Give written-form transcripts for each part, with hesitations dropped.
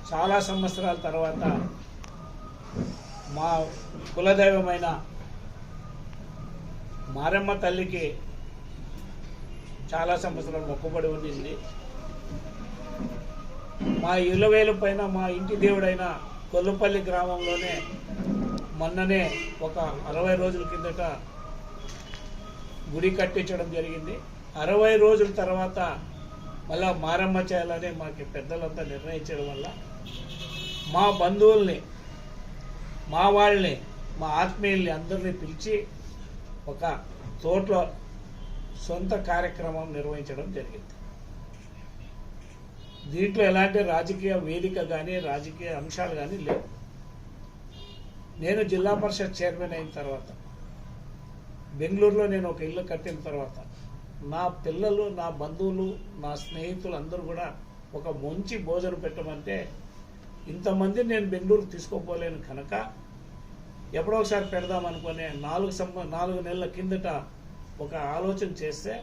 చాలా సంవత్సరాల తర్వాత మా కులదైవమైన మారమ్మ తల్లికి చాలా సంవత్సరాలు మొక్కుబడి ఉండింది. మా ఇలవేలు పైన మా ఇంటి దేవుడైన కొల్లుపల్లి గ్రామంలోనే మొన్ననే ఒక 60 రోజుల కిందట గుడి కట్టించడం జరిగింది. 60 రోజుల తర్వాత మళ్ళా మారమ్మ చేయాలని మాకు పెద్దలంతా నిర్ణయించడం వల్ల మా బంధువుల్ని, మా వాళ్ళని, మా ఆత్మీయుల్ని అందరినీ పిలిచి ఒక తోటలో సొంత కార్యక్రమం నిర్వహించడం జరిగింది. దీంట్లో ఎలాంటి రాజకీయ వేదిక కానీ రాజకీయ అంశాలు కానీ లేవు. నేను జిల్లా పరిషత్ చైర్మన్ అయిన తర్వాత బెంగళూరులో నేను ఒక ఇల్లు కట్టిన తర్వాత నా పిల్లలు, నా బంధువులు, నా స్నేహితులు అందరూ కూడా ఒక మంచి భోజనం పెట్టమంటే ఇంతమంది నేను బెంగళూరు తీసుకోపోలేను కనుక ఎప్పుడో ఒకసారి పెడదామనుకునే 4 నెలల కిందట ఒక ఆలోచన చేస్తే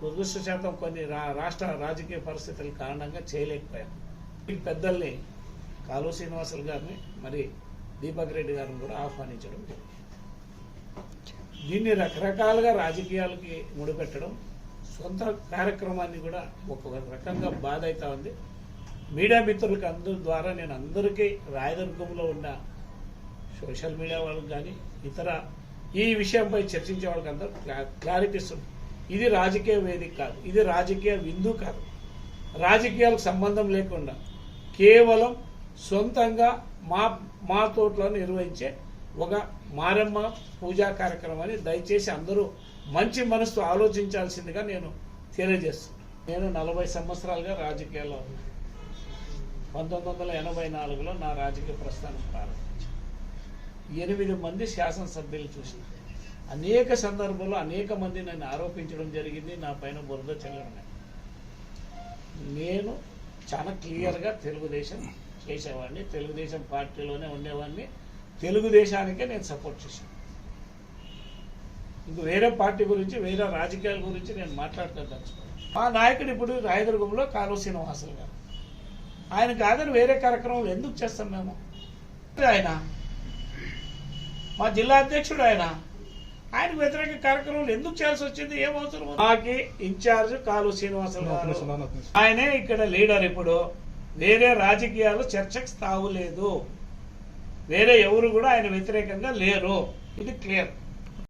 దురదృష్టశాతం కొన్ని రాష్ట్ర రాజకీయ పరిస్థితుల కారణంగా చేయలేకపోయాను. ఈ పెద్దల్ని కాలువ శ్రీనివాసులు గారిని మరి దీపక్ రెడ్డి గారిని కూడా ఆహ్వానించడం జరిగింది. దీన్ని రకరకాలుగా రాజకీయాలకి ముడిపెట్టడం, సొంత కార్యక్రమాన్ని కూడా ఒక రకంగా బాధ అవుతా ఉంది. మీడియా మిత్రులకి అందరి ద్వారా నేను అందరికీ రాయదుర్గంలో ఉన్న సోషల్ మీడియా వాళ్ళకి కానీ ఇతర ఈ విషయంపై చర్చించే వాళ్ళకి అందరూ క్లారిటీ ఇస్తుంది. ఇది రాజకీయ వేదిక కాదు, ఇది రాజకీయ విందు కాదు, రాజకీయాలకు సంబంధం లేకుండా కేవలం సొంతంగా మా తోటలో నిర్వహించే ఒక మారమ్మ పూజా కార్యక్రమాన్ని దయచేసి అందరూ మంచి మనసుతో ఆలోచించాల్సిందిగా నేను తెలియజేస్తున్నాను. నేను 40 సంవత్సరాలుగా రాజకీయాల్లో ఉన్నాను. 1984లో నా రాజకీయ ప్రస్థానం ప్రారంభించాను. 8 మంది శాసనసభ్యులు చూసిన అనేక సందర్భాల్లో అనేక మంది నన్ను ఆరోపించడం జరిగింది, నా పైన బురద చల్లడం. నేను చాలా క్లియర్గా తెలుగుదేశం చేసేవాడిని, తెలుగుదేశం పార్టీలోనే ఉండేవాడిని, తెలుగుదేశానికే నేను సపోర్ట్ చేశాను. ఇంక వేరే పార్టీ గురించి, వేరే రాజకీయాల గురించి నేను మాట్లాడతాను. మా నాయకుడు ఇప్పుడు రాయదుర్గంలో కాలువ శ్రీనివాసులు గారు, ఆయన కాదని వేరే కార్యక్రమాలు ఎందుకు చేస్తాం మేము? ఆయన మా జిల్లా అధ్యక్షుడు, ఆయనకు వ్యతిరేక కార్యక్రమాలు ఎందుకు చేయాల్సి వచ్చింది? ఏం అవసరం? మాకి ఇన్ఛార్జ్ కాలువ శ్రీనివాసులు గారు, ఆయనే ఇక్కడ లీడర్. ఇప్పుడు వేరే రాజకీయాలు చర్చకు తావులేదు, వేరే ఎవరు కూడా ఆయన వ్యతిరేకంగా లేరు. ఇది క్లియర్.